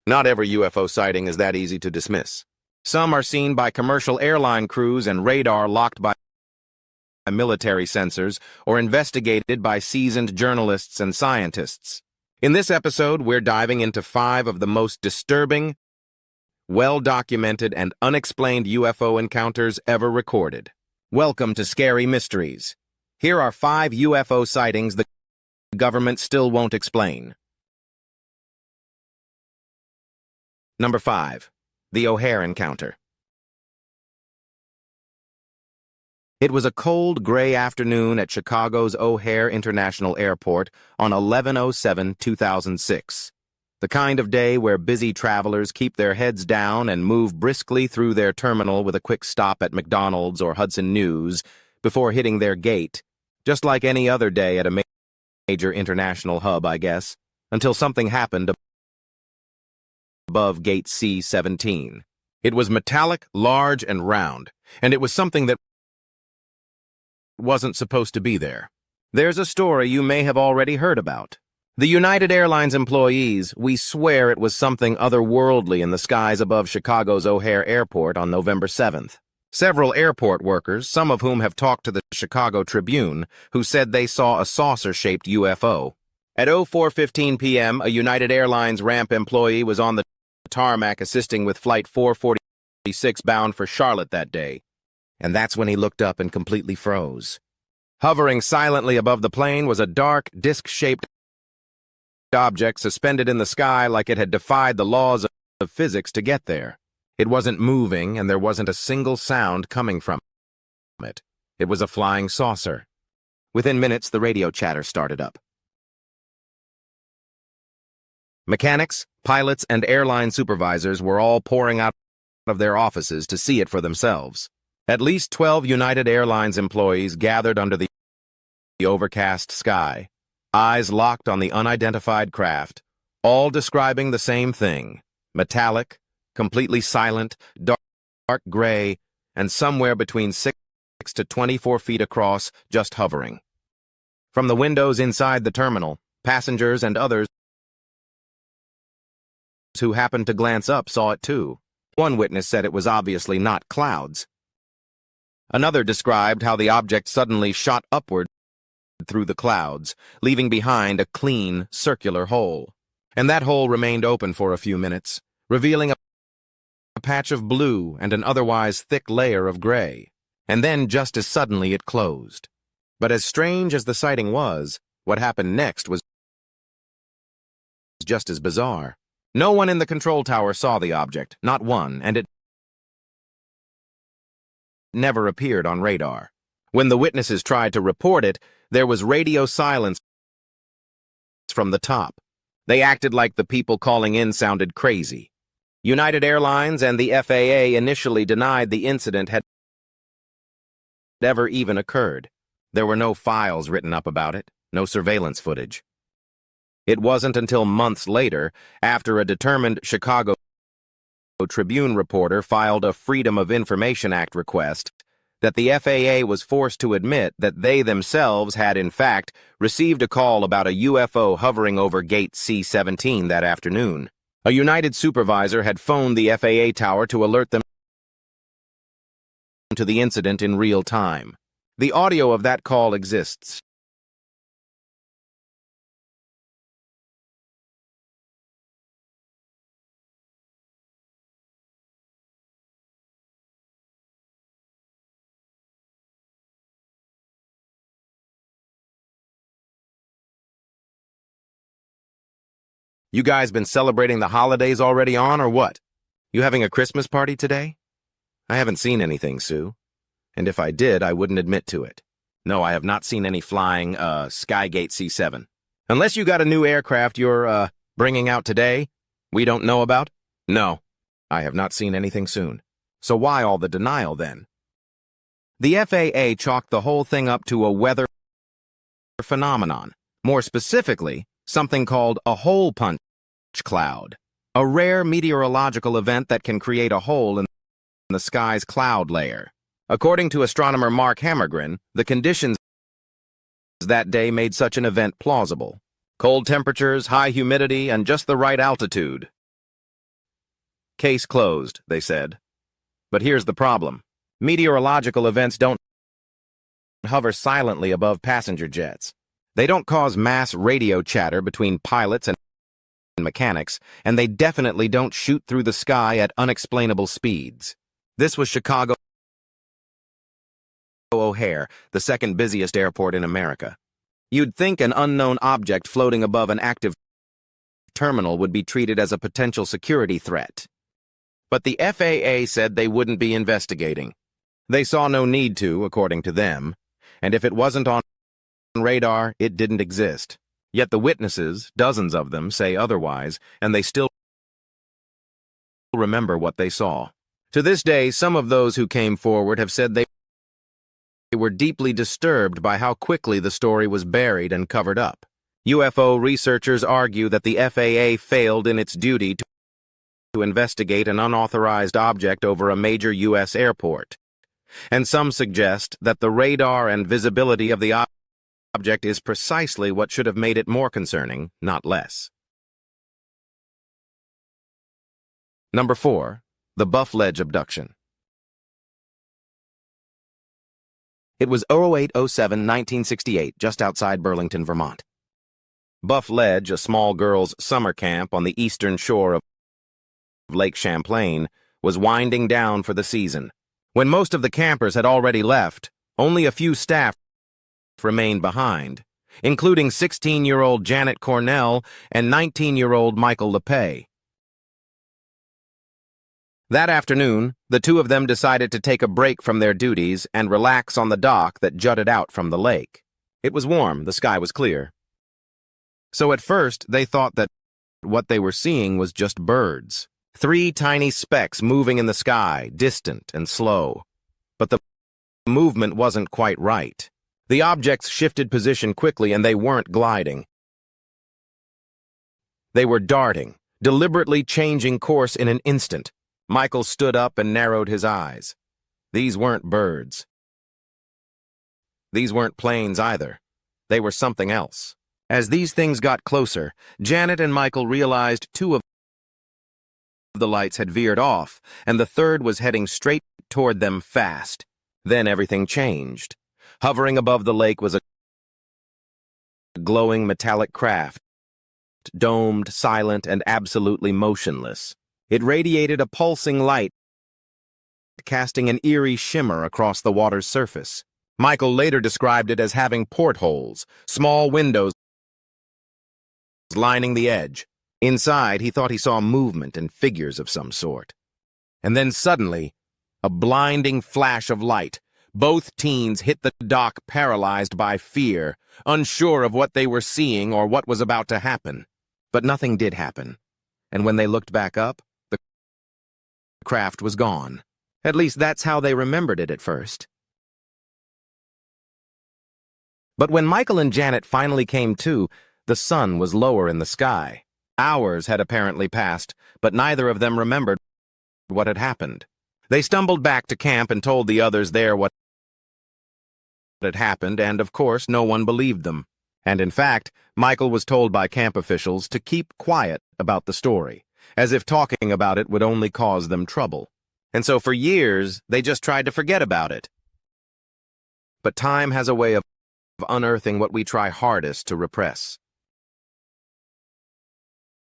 Not every UFO sighting is that easy to dismiss. Some are seen by commercial airline crews and radar locked by military sensors or investigated by seasoned journalists and scientists. In this episode, we're diving into 5 of the most disturbing, well-documented, and unexplained UFO encounters ever recorded. Welcome to Scary Mysteries. Here are 5 UFO sightings the government still won't explain. Number 5. The O'Hare Encounter. It was a cold, gray afternoon at Chicago's O'Hare International Airport on 11/07/2006. The kind of day where busy travelers keep their heads down and move briskly through their terminal with a quick stop at McDonald's or Hudson News before hitting their gate, just like any other day at a major international hub, I guess, until something happened above gate C-17. It was metallic, large, and round, and it was something that wasn't supposed to be there. There's a story you may have already heard about. The United Airlines employees, we swear it was something otherworldly in the skies above Chicago's O'Hare Airport on November 7th. Several airport workers, some of whom have talked to the Chicago Tribune, who said they saw a saucer-shaped UFO. At 04:15 p.m., a United Airlines ramp employee was on the tarmac assisting with Flight 446 bound for Charlotte that day. And that's when he looked up and completely froze. Hovering silently above the plane was a dark, disc-shaped object suspended in the sky like it had defied the laws of physics to get there. It wasn't moving, and there wasn't a single sound coming from it. It was a flying saucer. Within minutes, the radio chatter started up. Mechanics, pilots, and airline supervisors were all pouring out of their offices to see it for themselves. At least 12 United Airlines employees gathered under the overcast sky, eyes locked on the unidentified craft, all describing the same thing: metallic, completely silent, dark gray, and somewhere between 6 to 24 feet across, just hovering. From the windows inside the terminal, passengers and others who happened to glance up saw it too. One witness said it was obviously not clouds. Another described how the object suddenly shot upward through the clouds, leaving behind a clean, circular hole. And that hole remained open for a few minutes, revealing a patch of blue and an otherwise thick layer of gray. And then, just as suddenly, it closed. But as strange as the sighting was, what happened next was just as bizarre. No one in the control tower saw the object, not one, and it never appeared on radar. When the witnesses tried to report it, there was radio silence from the top. They acted like the people calling in sounded crazy. United Airlines and the FAA initially denied the incident had ever even occurred. There were no files written up about it, no surveillance footage. It wasn't until months later, after a determined Chicago Tribune reporter filed a Freedom of Information Act request, that the FAA was forced to admit that they themselves had, in fact, received a call about a UFO hovering over Gate C-17 that afternoon. A United supervisor had phoned the FAA tower to alert them to the incident in real time. The audio of that call exists. You guys been celebrating the holidays already on, or what? You having a Christmas party today? I haven't seen anything, Sue. And if I did, I wouldn't admit to it. No, I have not seen any flying, Skygate C7. Unless you got a new aircraft you're, bringing out today, we don't know about? No, I have not seen anything soon. So why all the denial, then? The FAA chalked the whole thing up to a weather phenomenon. More specifically, something called a hole punch cloud, a rare meteorological event that can create a hole in the sky's cloud layer. According to astronomer Mark Hammergren, the conditions that day made such an event plausible. Cold temperatures, high humidity, and just the right altitude. Case closed, they said. But here's the problem. Meteorological events don't hover silently above passenger jets. They don't cause mass radio chatter between pilots and mechanics, and they definitely don't shoot through the sky at unexplainable speeds. This was Chicago O'Hare, the second busiest airport in America. You'd think an unknown object floating above an active terminal would be treated as a potential security threat. But the FAA said they wouldn't be investigating. They saw no need to, according to them, and if it wasn't on radar, it didn't exist. Yet the witnesses, dozens of them, say otherwise, and they still remember what they saw. To this day, some of those who came forward have said they were deeply disturbed by how quickly the story was buried and covered up. UFO researchers argue that the FAA failed in its duty to investigate an unauthorized object over a major U.S. airport. And some suggest that the radar and visibility of the object is precisely what should have made it more concerning, not less. Number 4. The Buff Ledge Abduction. It was 08/07/1968, just outside Burlington, Vermont. Buff Ledge, a small girls' summer camp on the eastern shore of Lake Champlain, was winding down for the season. When most of the campers had already left, only a few staff remained behind, including 16-year-old Janet Cornell and 19-year-old Michael LePay. That afternoon, the two of them decided to take a break from their duties and relax on the dock that jutted out from the lake. It was warm, the sky was clear. So at first, they thought that what they were seeing was just birds. 3 tiny specks moving in the sky, distant and slow. But the movement wasn't quite right. The objects shifted position quickly and they weren't gliding. They were darting, deliberately changing course in an instant. Michael stood up and narrowed his eyes. These weren't birds. These weren't planes either. They were something else. As these things got closer, Janet and Michael realized 2 of the lights had veered off, and the third was heading straight toward them fast. Then everything changed. Hovering above the lake was a glowing metallic craft, domed, silent, and absolutely motionless. It radiated a pulsing light, casting an eerie shimmer across the water's surface. Michael later described it as having portholes, small windows lining the edge. Inside, he thought he saw movement and figures of some sort. And then suddenly, a blinding flash of light. Both teens hit the dock paralyzed by fear, unsure of what they were seeing or what was about to happen. But nothing did happen. And when they looked back up, the craft was gone. At least that's how they remembered it at first. But when Michael and Janet finally came to, the sun was lower in the sky. Hours had apparently passed, but neither of them remembered what had happened. They stumbled back to camp and told the others there what had happened, and of course no one believed them. And in fact, Michael was told by camp officials to keep quiet about the story, as if talking about it would only cause them trouble. And so for years, they just tried to forget about it. But time has a way of unearthing what we try hardest to repress.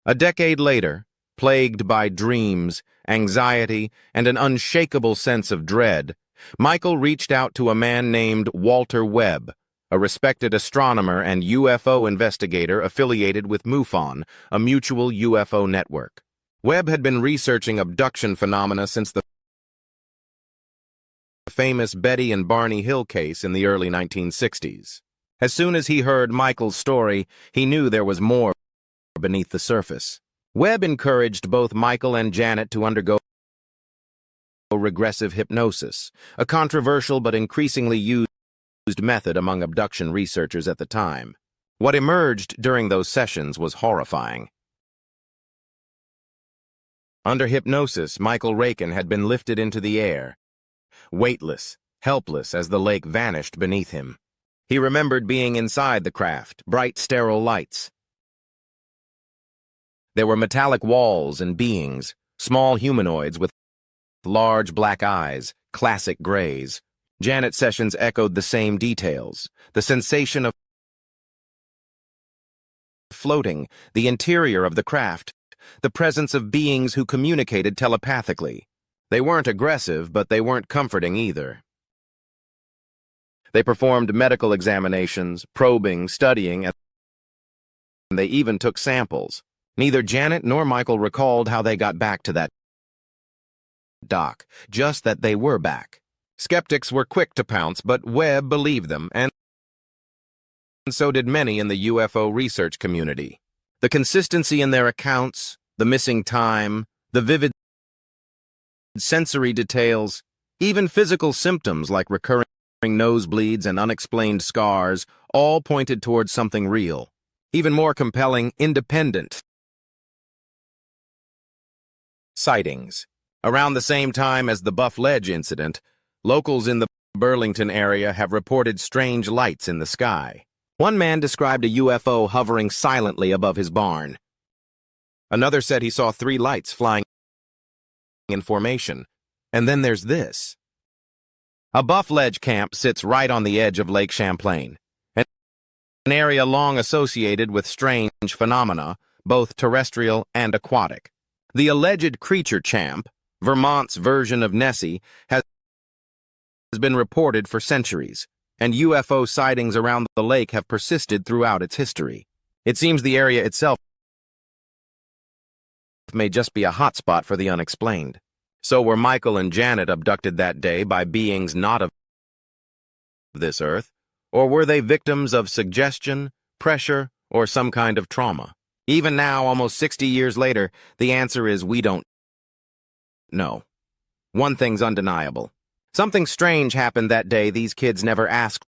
A decade later, plagued by dreams, anxiety, and an unshakable sense of dread, Michael reached out to a man named Walter Webb, a respected astronomer and UFO investigator affiliated with MUFON, a mutual UFO network. Webb had been researching abduction phenomena since the famous Betty and Barney Hill case in the early 1960s. As soon as he heard Michael's story, he knew there was more beneath the surface. Webb encouraged both Michael and Janet to undergo regressive hypnosis, a controversial but increasingly used method among abduction researchers at the time. What emerged during those sessions was horrifying. Under hypnosis, Michael Rakin had been lifted into the air, weightless, helpless as the lake vanished beneath him. He remembered being inside the craft, bright sterile lights. There were metallic walls and beings, small humanoids with large black eyes, classic grays. Janet Sessions echoed the same details. The sensation of floating, the interior of the craft, the presence of beings who communicated telepathically. They weren't aggressive, but they weren't comforting either. They performed medical examinations, probing, studying, and they even took samples. Neither Janet nor Michael recalled how they got back to that dock, just that they were back. Skeptics were quick to pounce, but Webb believed them, and so did many in the UFO research community. The consistency in their accounts, the missing time, the vivid sensory details, even physical symptoms like recurring nosebleeds and unexplained scars, all pointed towards something real. Even more compelling, independent sightings. Around the same time as the Buff Ledge incident, locals in the Burlington area have reported strange lights in the sky. One man described a UFO hovering silently above his barn. Another said he saw 3 lights flying in formation. And then there's this. A Buff Ledge camp sits right on the edge of Lake Champlain, an area long associated with strange phenomena, both terrestrial and aquatic. The alleged creature champ, Vermont's version of Nessie, has been reported for centuries, and UFO sightings around the lake have persisted throughout its history. It seems the area itself may just be a hotspot for the unexplained. So were Michael and Janet abducted that day by beings not of this earth, or were they victims of suggestion, pressure, or some kind of trauma? Even now, almost 60 years later, the answer is we don't know. One thing's undeniable. Something strange happened that day these kids never asked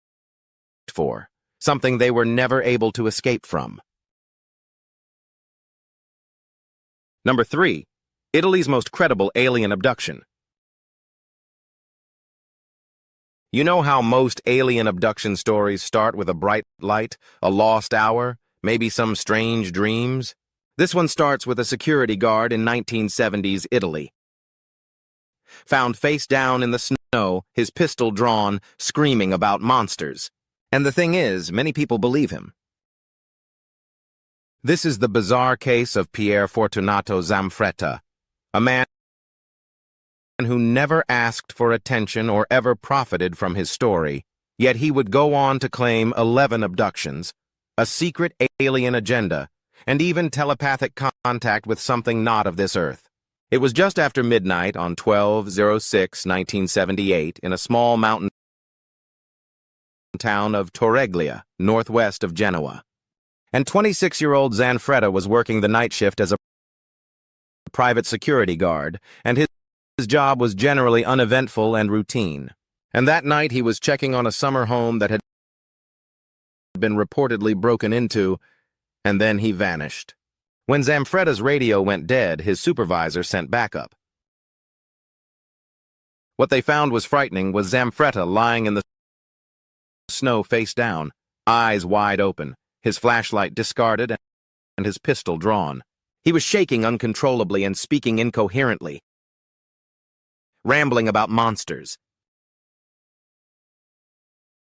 for, something they were never able to escape from. Number 3. Italy's most credible alien abduction. You know how most alien abduction stories start with a bright light, a lost hour, maybe some strange dreams? This one starts with a security guard in 1970s Italy. Found face down in the snow, his pistol drawn, screaming about monsters. And the thing is, many people believe him. This is the bizarre case of Pier Fortunato Zamfretta, a man who never asked for attention or ever profited from his story, yet he would go on to claim 11 abductions, a secret alien agenda, and even telepathic contact with something not of this earth. It was just after midnight on 12/06/1978 in a small mountain town of Torreglia, northwest of Genoa. And 26-year-old Zanfretta was working the night shift as a private security guard, and his job was generally uneventful and routine. And that night he was checking on a summer home that had been reportedly broken into, and then he vanished. When Zamfretta's radio went dead, his supervisor sent backup. What they found was frightening was Zamfretta lying in the snow face down, eyes wide open, his flashlight discarded and his pistol drawn. He was shaking uncontrollably and speaking incoherently, rambling about monsters.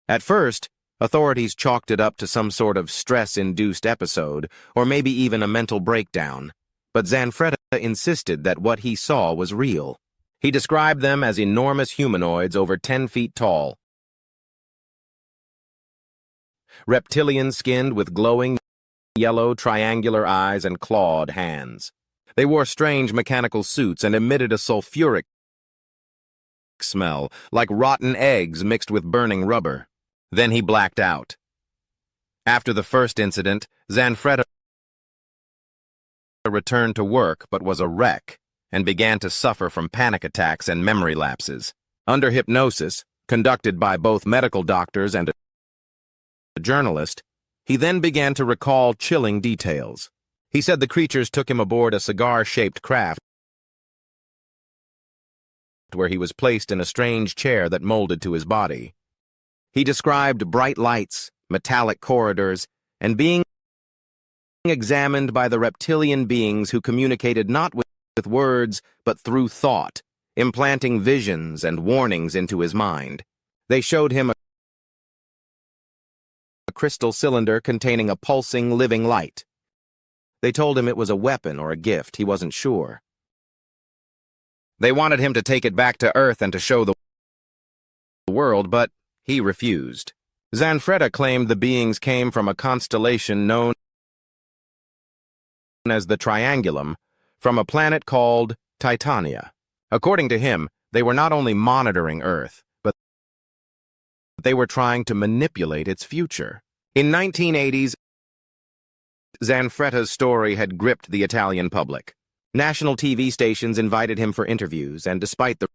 At first, authorities chalked it up to some sort of stress-induced episode, or maybe even a mental breakdown. But Zanfretta insisted that what he saw was real. He described them as enormous humanoids over 10 feet tall, reptilian-skinned with glowing yellow triangular eyes and clawed hands. They wore strange mechanical suits and emitted a sulfuric smell, like rotten eggs mixed with burning rubber. Then he blacked out. After the first incident, Zanfretta returned to work but was a wreck and began to suffer from panic attacks and memory lapses. Under hypnosis, conducted by both medical doctors and a journalist, he then began to recall chilling details. He said the creatures took him aboard a cigar-shaped craft where he was placed in a strange chair that molded to his body. He described bright lights, metallic corridors, and being examined by the reptilian beings who communicated not with with words, but through thought, implanting visions and warnings into his mind. They showed him a crystal cylinder containing a pulsing, living light. They told him it was a weapon or a gift, he wasn't sure. They wanted him to take it back to Earth and to show the world, but he refused. Zanfretta claimed the beings came from a constellation known as the Triangulum, from a planet called Titania. According to him, they were not only monitoring Earth, but they were trying to manipulate its future. In 1980s, Zanfretta's story had gripped the Italian public. National TV stations invited him for interviews, and despite the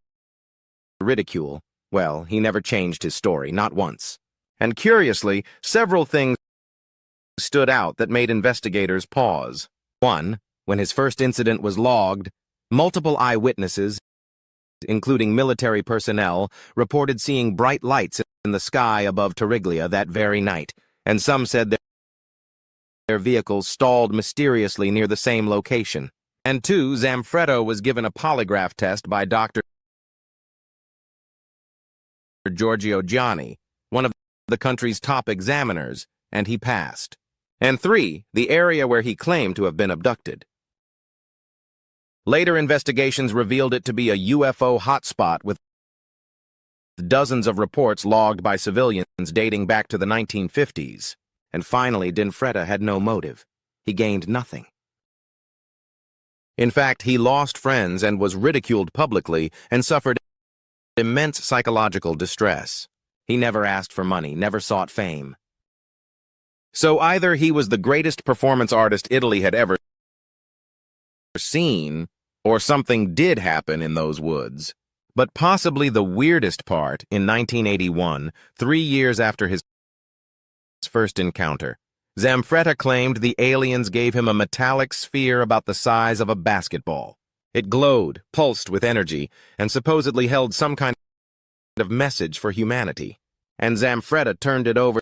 ridicule, well, he never changed his story, not once. And curiously, several things stood out that made investigators pause. One, when his first incident was logged, multiple eyewitnesses, including military personnel, reported seeing bright lights in the sky above Tariglia that very night, and some said their vehicles stalled mysteriously near the same location. And two, Zanfretta was given a polygraph test by Dr. Giorgio Gianni, one of the country's top examiners, and he passed. And three, the area where he claimed to have been abducted. Later investigations revealed it to be a UFO hotspot with dozens of reports logged by civilians dating back to the 1950s. And finally, Zanfretta had no motive. He gained nothing. In fact, he lost friends and was ridiculed publicly and suffered immense psychological distress. He never asked for money, never sought fame. So either he was the greatest performance artist Italy had ever seen, or something did happen in those woods. But possibly the weirdest part, in 1981, 3 years after his first encounter, Zanfretta claimed the aliens gave him a metallic sphere about the size of a basketball. It glowed, pulsed with energy, and supposedly held some kind of message for humanity. And Zanfretta turned it over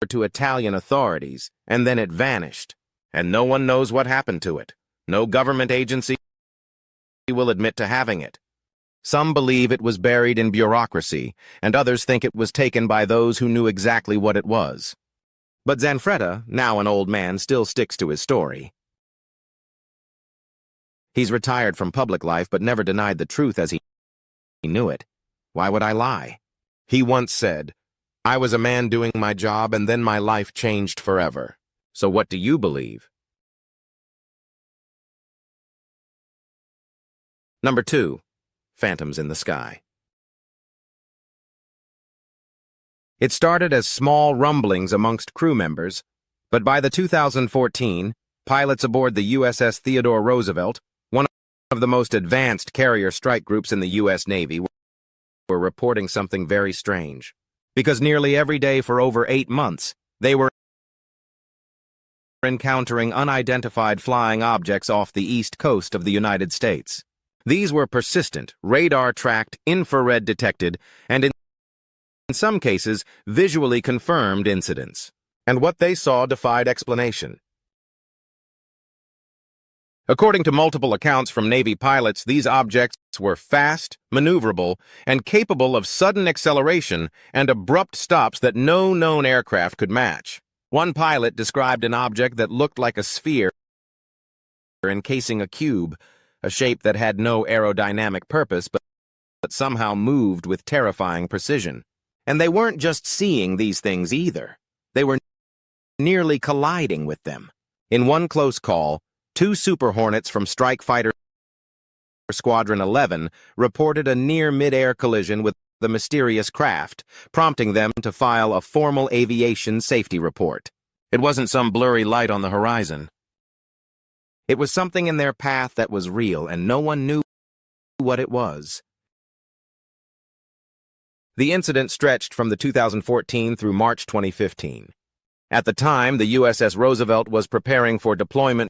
to Italian authorities, and then it vanished. And no one knows what happened to it. No government agency will admit to having it. Some believe it was buried in bureaucracy, and others think it was taken by those who knew exactly what it was. But Zanfretta, now an old man, still sticks to his story. He's retired from public life but never denied the truth as he knew it. Why would I lie? He once said, "I was a man doing my job and then my life changed forever. So what do you believe?" Number 2. Phantoms in the Sky. It started as small rumblings amongst crew members, but by the 2014, pilots aboard the USS Theodore Roosevelt, one of the most advanced carrier strike groups in the U.S. Navy, were reporting something very strange. Because nearly every day for over 8 months, they were encountering unidentified flying objects off the east coast of the United States. These were persistent, radar-tracked, infrared-detected, and in some cases, visually confirmed incidents. And what they saw defied explanation. According to multiple accounts from Navy pilots, these objects were fast, maneuverable, and capable of sudden acceleration and abrupt stops that no known aircraft could match. One pilot described an object that looked like a sphere encasing a cube, a shape that had no aerodynamic purpose but somehow moved with terrifying precision. And they weren't just seeing these things either. They were nearly colliding with them. In one close call, 2 Super Hornets from Strike Fighter Squadron 11 reported a near mid-air collision with the mysterious craft, prompting them to file a formal aviation safety report. It wasn't some blurry light on the horizon. It was something in their path that was real, and no one knew what it was. The incident stretched from the 2014 through March 2015. At the time, the USS Roosevelt was preparing for deployment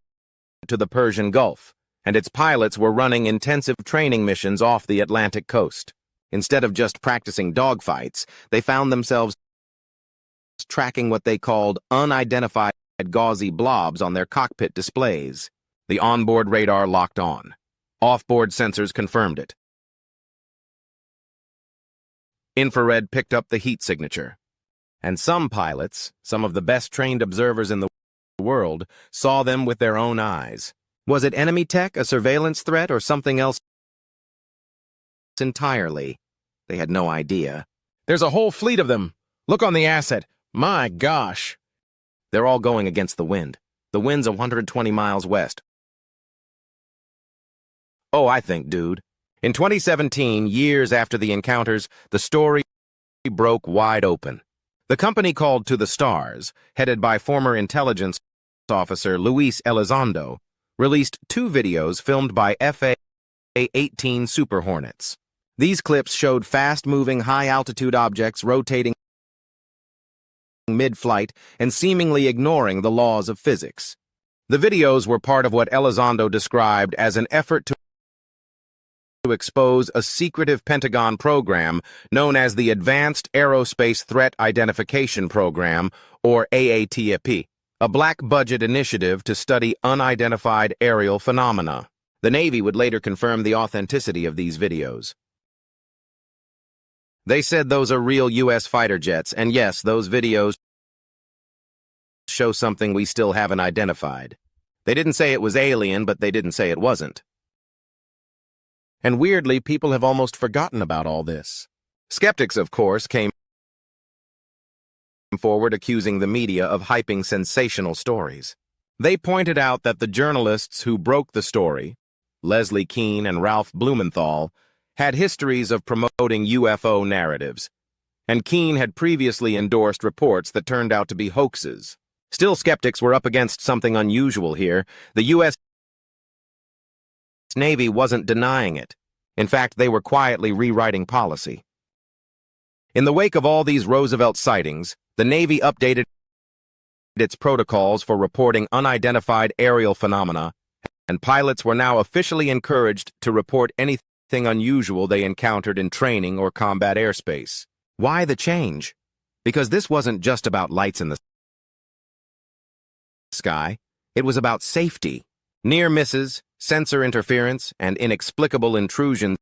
to the Persian Gulf, and its pilots were running intensive training missions off the Atlantic coast. Instead of just practicing dogfights, they found themselves tracking what they called unidentified gauzy blobs on their cockpit displays. The onboard radar locked on. Off-board sensors confirmed it. Infrared picked up the heat signature. And some pilots, some of the best-trained observers in the world, saw them with their own eyes. Was it enemy tech, a surveillance threat, or something else entirely? They had no idea. There's a whole fleet of them. Look on the asset. My gosh. They're all going against the wind. The wind's 120 miles west. Oh, I think, dude. In 2017, years after the encounters, the story broke wide open. The company called To the Stars, headed by former intelligence officer Luis Elizondo, released 2 videos filmed by FA-18 Super Hornets. These clips showed fast-moving, high-altitude objects rotating mid-flight and seemingly ignoring the laws of physics. The videos were part of what Elizondo described as an effort to expose a secretive Pentagon program known as the Advanced Aerospace Threat Identification Program, or AATP, a black-budget initiative to study unidentified aerial phenomena. The Navy would later confirm the authenticity of these videos. They said those are real U.S. fighter jets, and yes, those videos show something we still haven't identified. They didn't say it was alien, but they didn't say it wasn't. And weirdly, people have almost forgotten about all this. Skeptics, of course, came forward accusing the media of hyping sensational stories. They pointed out that the journalists who broke the story, Leslie Kean and Ralph Blumenthal, had histories of promoting UFO narratives, and Kean had previously endorsed reports that turned out to be hoaxes. Still, skeptics were up against something unusual here. The U.S. Navy wasn't denying it. In fact, they were quietly rewriting policy. In the wake of all these Roosevelt sightings, the Navy updated its protocols for reporting unidentified aerial phenomena, and pilots were now officially encouraged to report anything unusual they encountered in training or combat airspace. Why the change? Because this wasn't just about lights in the sky. It was about safety. Near misses, sensor interference, and inexplicable intrusions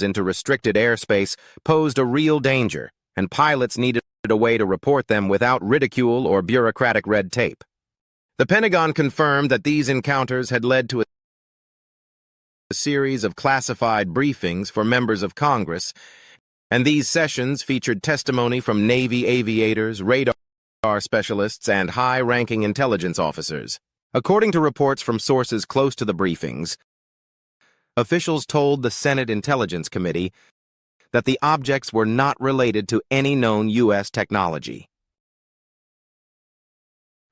into restricted airspace posed a real danger, and pilots needed a way to report them without ridicule or bureaucratic red tape. The Pentagon confirmed that these encounters had led to a series of classified briefings for members of Congress, and these sessions featured testimony from Navy aviators, radar specialists, and high-ranking intelligence officers. According to reports from sources close to the briefings, officials told the Senate Intelligence Committee that the objects were not related to any known U.S. technology.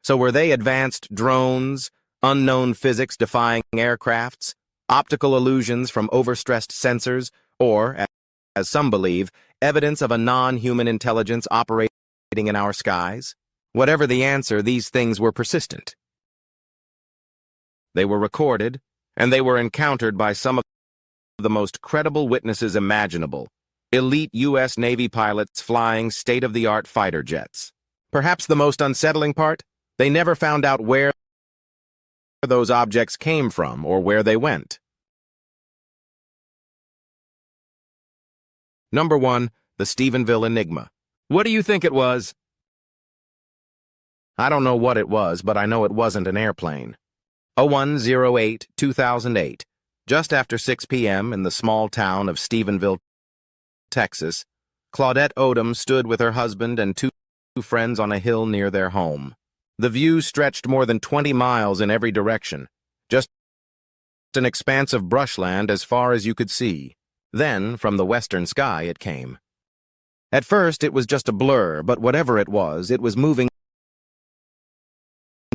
So were they advanced drones, unknown physics-defying aircrafts, optical illusions from overstressed sensors, or, as some believe, evidence of a non-human intelligence operating in our skies? Whatever the answer, these things were persistent. They were recorded, and they were encountered by some of the most credible witnesses imaginable, elite U.S. Navy pilots flying state-of-the-art fighter jets. Perhaps the most unsettling part? They never found out where those objects came from or where they went. Number 1, the Stephenville Enigma. What do you think it was? I don't know what it was, but I know it wasn't an airplane. 01/08/2008, just after 6 p.m. in the small town of Stephenville, Texas, Claudette Odom stood with her husband and 2 friends on a hill near their home. The view stretched more than 20 miles in every direction, just an expanse of brushland as far as you could see. Then, from the western sky, it came. At first, it was just a blur, but whatever it was moving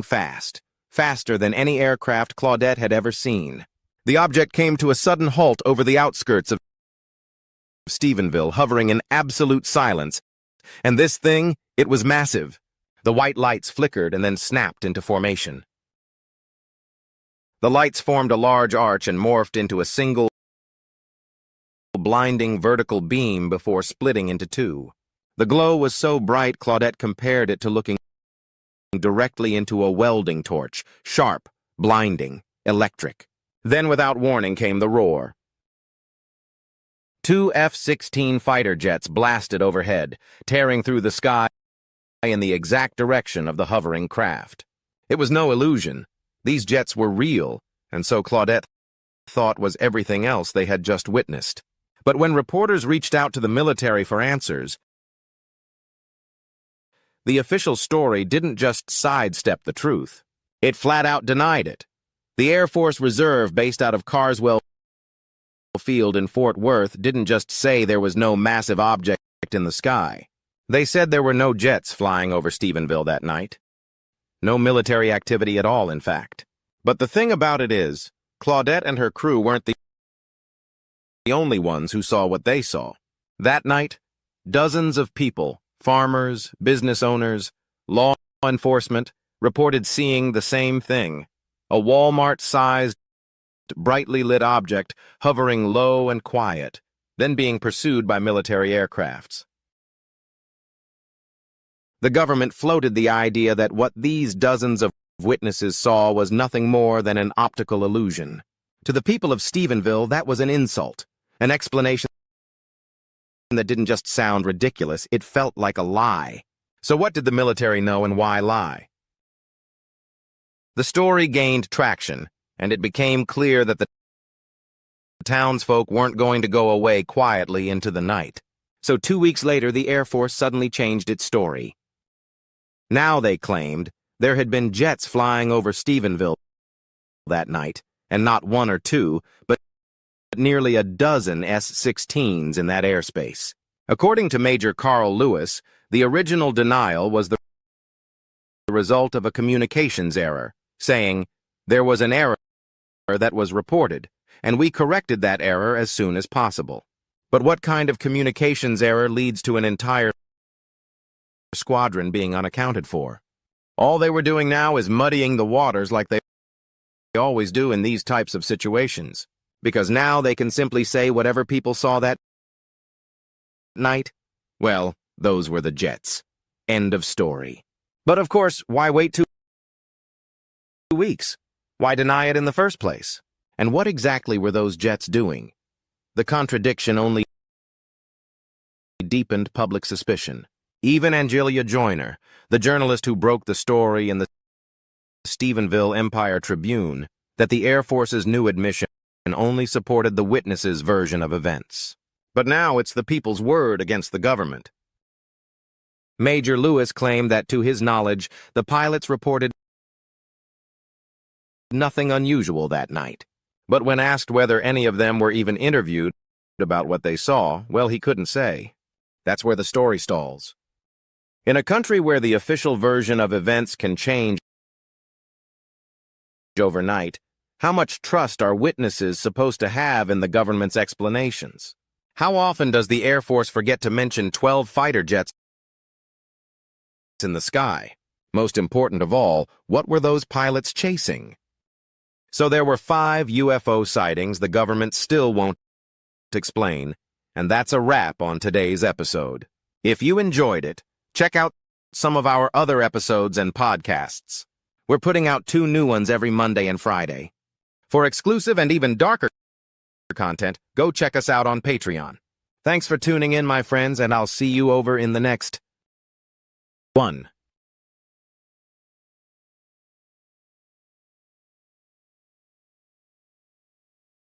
fast, faster than any aircraft Claudette had ever seen. The object came to a sudden halt over the outskirts of Stephenville, hovering in absolute silence. And this thing, it was massive. The white lights flickered and then snapped into formation. The lights formed a large arch and morphed into a single blinding vertical beam before splitting into 2. The glow was so bright Claudette compared it to looking directly into a welding torch, sharp, blinding, electric. Then without warning came the roar. Two F-16 fighter jets blasted overhead, tearing through the sky in the exact direction of the hovering craft. It was no illusion. These jets were real, and so Claudette thought was everything else they had just witnessed. But when reporters reached out to the military for answers, the official story didn't just sidestep the truth. It flat out denied it. The Air Force Reserve, based out of Carswell Field in Fort Worth, didn't just say there was no massive object in the sky. They said there were no jets flying over Stephenville that night. No military activity at all, in fact. But the thing about it is, Claudette and her crew weren't the only ones who saw what they saw. That night, dozens of people, farmers, business owners, law enforcement, reported seeing the same thing. A Walmart-sized, brightly lit object hovering low and quiet, then being pursued by military aircrafts. The government floated the idea that what these dozens of witnesses saw was nothing more than an optical illusion. To the people of Stephenville, that was an insult, an explanation that didn't just sound ridiculous, it felt like a lie. So what did the military know and why lie? The story gained traction, and it became clear that the townsfolk weren't going to go away quietly into the night. So 2 weeks later, the Air Force suddenly changed its story. Now, they claimed, there had been jets flying over Stephenville that night, and not one or two, but nearly a dozen S-16s in that airspace. According to Major Carl Lewis, the original denial was the result of a communications error, saying, "There was an error that was reported, and we corrected that error as soon as possible." But what kind of communications error leads to an entire squadron being unaccounted for? All they were doing now is muddying the waters like they always do in these types of situations, because now they can simply say whatever people saw that night, well, those were the jets. End of story. But of course, why wait 2 weeks? Why deny it in the first place? And what exactly were those jets doing? The contradiction only deepened public suspicion. Even Angelia Joyner, the journalist who broke the story in the Stephenville Empire Tribune, that the Air Force's new admission only supported the witnesses' version of events. But now it's the people's word against the government. Major Lewis claimed that, to his knowledge, the pilots reported nothing unusual that night. But when asked whether any of them were even interviewed about what they saw, well, he couldn't say. That's where the story stalls. In a country where the official version of events can change overnight, how much trust are witnesses supposed to have in the government's explanations? How often does the Air Force forget to mention 12 fighter jets in the sky? Most important of all, what were those pilots chasing? So there were 5 UFO sightings the government still won't explain, and that's a wrap on today's episode. If you enjoyed it, check out some of our other episodes and podcasts. We're putting out 2 new ones every Monday and Friday. For exclusive and even darker content, go check us out on Patreon. Thanks for tuning in, my friends, and I'll see you over in the next one.